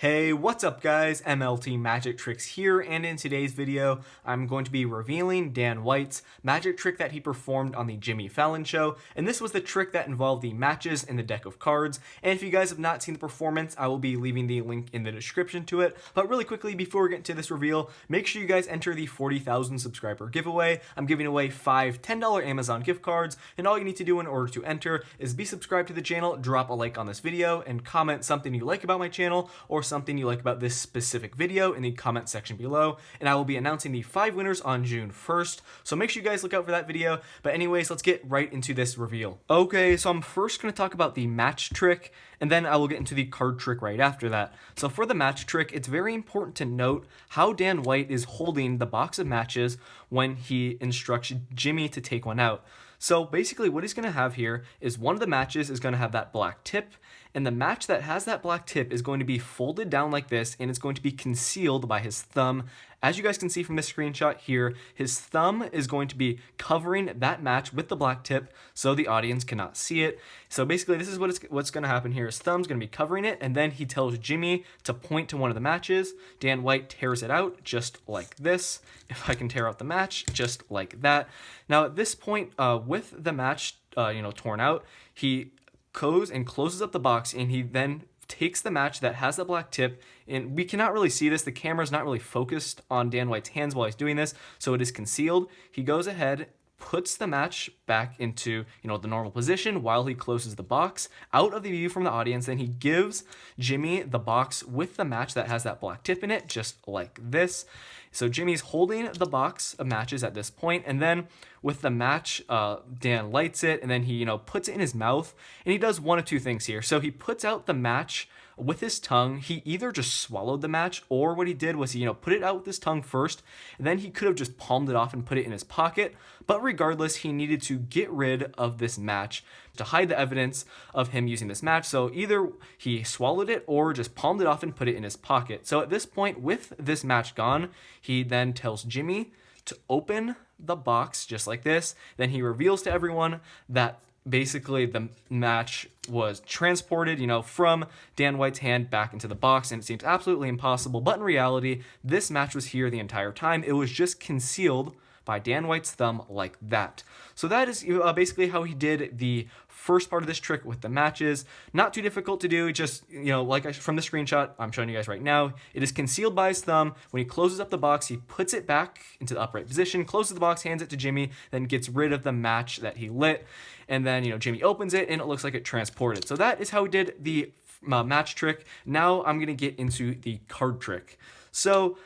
Hey, what's up guys? mltmagictricks here, and in today's video, I'm going to be revealing Dan White's magic trick that he performed on the Jimmy Fallon show, and this was the trick that involved the matches in the deck of cards, and if you guys have not seen the performance, I will be leaving the link in the description to it. But really quickly, before we get into this reveal, make sure you guys enter the 40,000 subscriber giveaway. I'm giving away 5 $10 Amazon gift cards, and all you need to do in order to enter is be subscribed to the channel, drop a like on this video, and comment something you like about my channel, or something you like about this specific video in the comment section below, and I will be announcing the 5 winners on June 1st, so make sure you guys look out for that video. But anyways, let's get right into this reveal. Okay, so I'm first going to talk about the match trick, and then I will get into the card trick right after that. So for the match trick, it's very important to note how Dan White is holding the box of matches when he instructs Jimmy to take one out. So basically what he's going to have here is one of the matches is going to have that black tip, and the match that has that black tip is going to be folded down like this, and it's going to be concealed by his thumb. As you guys can see from this screenshot here, his thumb is going to be covering that match with the black tip so the audience cannot see it. So basically this is what's going to happen here. His thumb's going to be covering it, and then he tells Jimmy to point to one of the matches. Dan White tears it out just like this. If I can tear out the match, just like that. Now at this point, with the match torn out, he goes and closes up the box, and he then takes the match that has the black tip, and we cannot really see this. The camera's not really focused on Dan White's hands while he's doing this, so it is concealed. He goes ahead, puts the match back into the normal position while he closes the box out of the view from the audience. Then he gives Jimmy the box with the match that has that black tip in it, just like this. So Jimmy's holding the box of matches at this point, and then with the match, Dan lights it, and then he puts it in his mouth, and he does one of two things here. So he puts out the match with his tongue. He either just swallowed the match, or what he did was he put it out with his tongue first, and then he could have just palmed it off and put it in his pocket. But regardless, he needed to get rid of this match to hide the evidence of him using this match. So either he swallowed it or just palmed it off and put it in his pocket. So at this point, with this match gone, he then tells Jimmy to open the box just like this. Then he reveals to everyone that basically the match was transported, from Dan White's hand back into the box, and it seems absolutely impossible. But in reality, this match was here the entire time. It was just concealed by Dan White's thumb like that. So that is basically how he did the first part of this trick with the matches. Not too difficult to do, just from the screenshot I'm showing you guys right now, it is concealed by his thumb. When he closes up the box, he puts it back into the upright position, closes the box, hands it to Jimmy, then gets rid of the match that he lit, and then Jimmy opens it and it looks like it transported. So that is how he did the match trick. Now I'm going to get into the card trick. So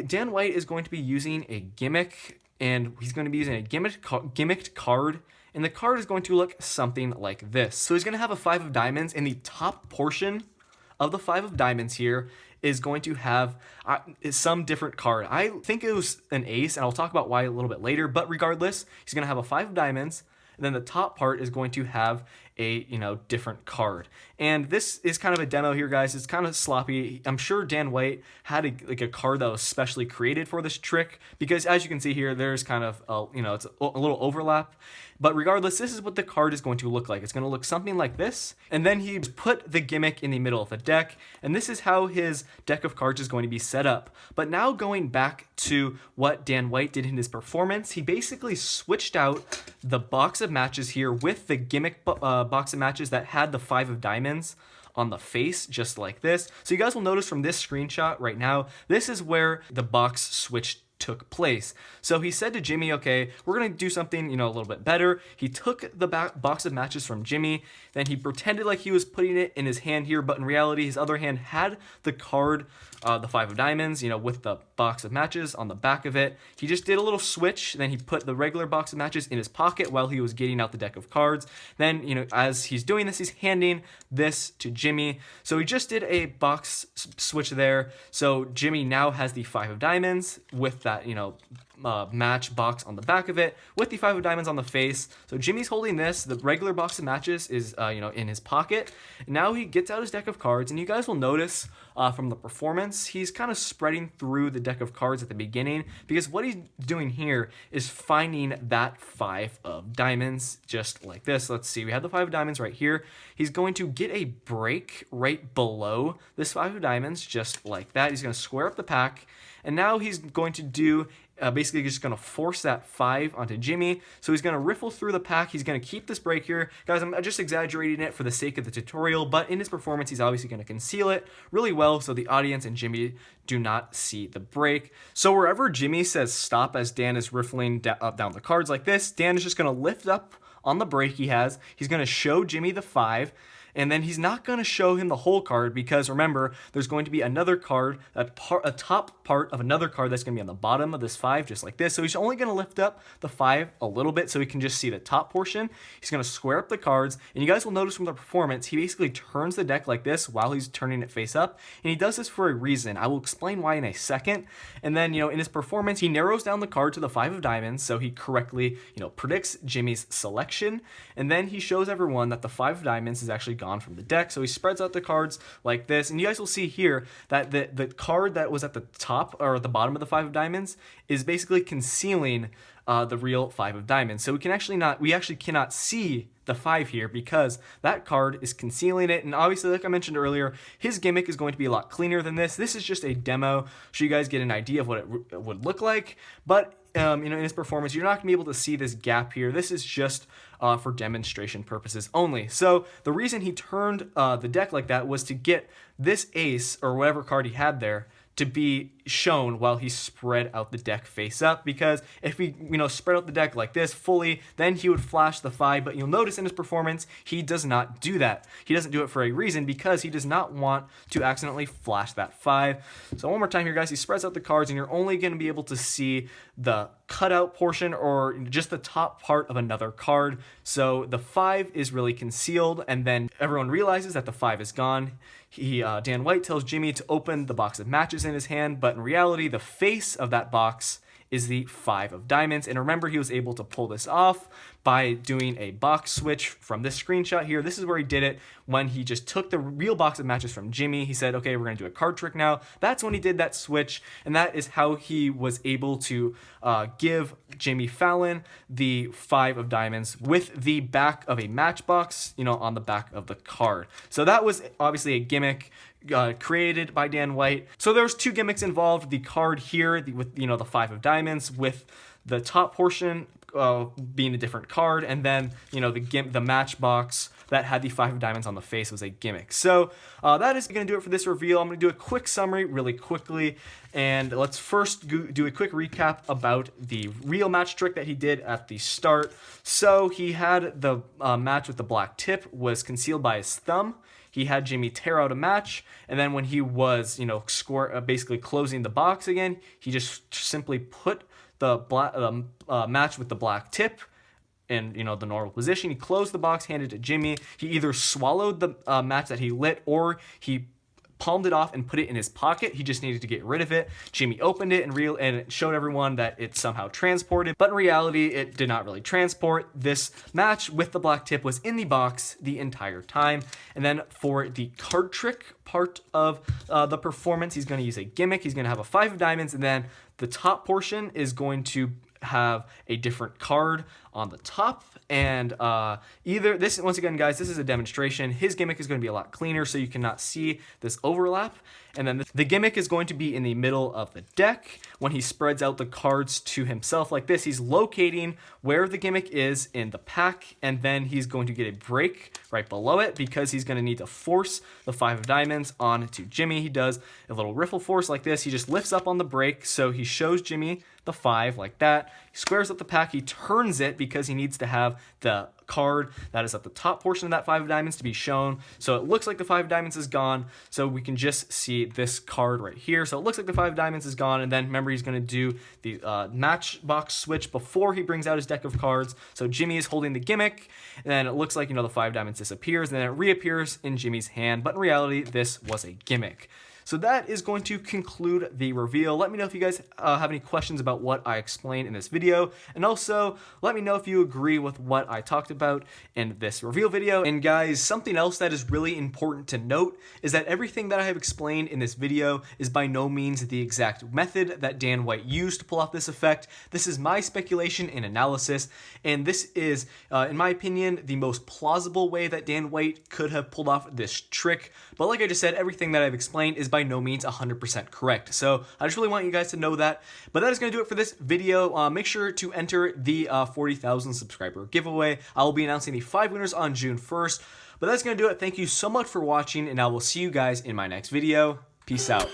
Dan White is going to be using a gimmick, and he's going to be using a gimmicked card, and the card is going to look something like this. So he's going to have a 5 of diamonds, and the top portion of the 5 of diamonds here is going to have some different card. I think it was an ace, and I'll talk about why a little bit later, but regardless, he's going to have a 5 of diamonds, and then the top part is going to have a different card. And this is kind of a demo here, guys. It's kind of sloppy. I'm sure Dan White had a card that was specially created for this trick, because as you can see here, there's kind of it's a little overlap. But regardless, this is what the card is going to look like. It's going to look something like this. And then he put the gimmick in the middle of the deck, and this is how his deck of cards is going to be set up. But now going back to what Dan White did in his performance, he basically switched out the box of matches here with the gimmick box of matches that had the 5 of diamonds on the face, just like this. So you guys will notice from this screenshot right now, this is where the box switch took place. So he said to Jimmy, okay, we're going to do something, a little bit better. He took the box of matches from Jimmy, then he pretended like he was putting it in his hand here, but in reality, his other hand had the card, the 5 of diamonds, with the box of matches on the back of it. He just did a little switch, then he put the regular box of matches in his pocket while he was getting out the deck of cards. Then, as he's doing this, he's handing this to Jimmy. So he just did a box switch there. So Jimmy now has the 5 of diamonds with that, match box on the back of it with the 5 of diamonds on the face. So Jimmy's holding this. The regular box of matches is in his pocket. Now he gets out his deck of cards, and you guys will notice from the performance, he's kind of spreading through the deck of cards at the beginning, because what he's doing here is finding that 5 of diamonds just like this. Let's see, we have the 5 of diamonds right here. He's going to get a break right below this 5 of diamonds just like that. He's going to square up the pack, and now he's going to do basically just going to force that 5 onto Jimmy. So he's going to riffle through the pack. He's going to keep this break here. Guys, I'm just exaggerating it for the sake of the tutorial, but in his performance, he's obviously going to conceal it really well so the audience and Jimmy do not see the break. So wherever Jimmy says stop as Dan is riffling down the cards like this, Dan is just going to lift up on the break he has. He's going to show Jimmy the 5. And then he's not going to show him the whole card, because remember, there's going to be another card, a top part of another card that's going to be on the bottom of this 5, just like this. So he's only going to lift up the 5 a little bit so he can just see the top portion. He's going to square up the cards, and you guys will notice from the performance, he basically turns the deck like this while he's turning it face up, and he does this for a reason. I will explain why in a second. And then, in his performance, he narrows down the card to the 5 of diamonds, so he correctly, predicts Jimmy's selection, and then he shows everyone that the 5 of diamonds is actually gone from the deck. So he spreads out the cards like this, and you guys will see here that the card that was at the top or at the bottom of the 5 of diamonds is basically concealing the real 5 of diamonds. So we actually cannot see the 5 here because that card is concealing it. And obviously, like I mentioned earlier, his gimmick is going to be a lot cleaner than this. This is just a demo so you guys get an idea of what it would look like. But in his performance, you're not going to be able to see this gap here. This is just for demonstration purposes only. So the reason he turned the deck like that was to get this ace or whatever card he had there to be shown while he spread out the deck face up, because if we spread out the deck like this fully, then he would flash the 5. But you'll notice in his performance he does not do that. He doesn't do it for a reason, because he does not want to accidentally flash that 5. So one more time here, guys, he spreads out the cards, and you're only going to be able to see the cutout portion or just the top part of another card. So the 5 is really concealed, and then everyone realizes that the 5 is gone. Dan White tells Jimmy to open the box of matches in his hand, but in reality, the face of that box is the 5 of diamonds. And remember, he was able to pull this off by doing a box switch from this screenshot here. This is where he did it when he just took the real box of matches from Jimmy. He said, okay, we're going to do a card trick now. That's when he did that switch, and that is how he was able to give Jimmy Fallon the 5 of diamonds with the back of a matchbox, on the back of the card. So that was obviously a gimmick created by Dan White. So there's 2 gimmicks involved: the card here with the 5 of diamonds, with the top portion being a different card, and then the matchbox that had the 5 of diamonds on the face was a gimmick. So that is going to do it for this reveal. I'm going to do a quick summary really quickly, and let's first do a quick recap about the real match trick that he did at the start. So he had the match with the black tip was concealed by his thumb. He had Jimmy tear out a match, and then when he was, basically closing the box again, he just simply put the match with the black tip in, the normal position. He closed the box, handed it to Jimmy. He either swallowed the match that he lit, or he palmed it off and put it in his pocket. He just needed to get rid of it. Jimmy opened it and it showed everyone that it somehow transported, but in reality, it did not really transport. This match with the black tip was in the box the entire time. And then for the card trick part of the performance, he's going to use a gimmick. He's going to have a 5 of diamonds, and then the top portion is going to have a different card on the top. And once again, guys, this is a demonstration. His gimmick is going to be a lot cleaner, so you cannot see this overlap. And then the gimmick is going to be in the middle of the deck. When he spreads out the cards to himself like this, he's locating where the gimmick is in the pack, and then he's going to get a break right below it, because he's going to need to force the 5 of diamonds onto Jimmy. He does a little riffle force like this. He just lifts up on the break, so he shows Jimmy the 5 like that. He squares up the pack. He turns it because he needs to have the card that is at the top portion of that 5 of diamonds to be shown. So it looks like the 5 of diamonds is gone. So we can just see this card right here. So it looks like the 5 of diamonds is gone. And then remember, he's going to do the matchbox switch before he brings out his deck of cards. So Jimmy is holding the gimmick, and then it looks like, the 5 of diamonds disappears, and then it reappears in Jimmy's hand. But in reality, this was a gimmick. So that is going to conclude the reveal. Let me know if you guys have any questions about what I explained in this video, and also let me know if you agree with what I talked about in this reveal video. And guys, something else that is really important to note is that everything that I have explained in this video is by no means the exact method that Dan White used to pull off this effect. This is my speculation and analysis, and this is, in my opinion, the most plausible way that Dan White could have pulled off this trick. But like I just said, everything that I've explained is by no means 100% correct. So I just really want you guys to know that. But that is going to do it for this video. Make sure to enter the 40,000 subscriber giveaway. I will be announcing the 5 winners on June 1st. But that's going to do it. Thank you so much for watching, and I will see you guys in my next video. Peace out.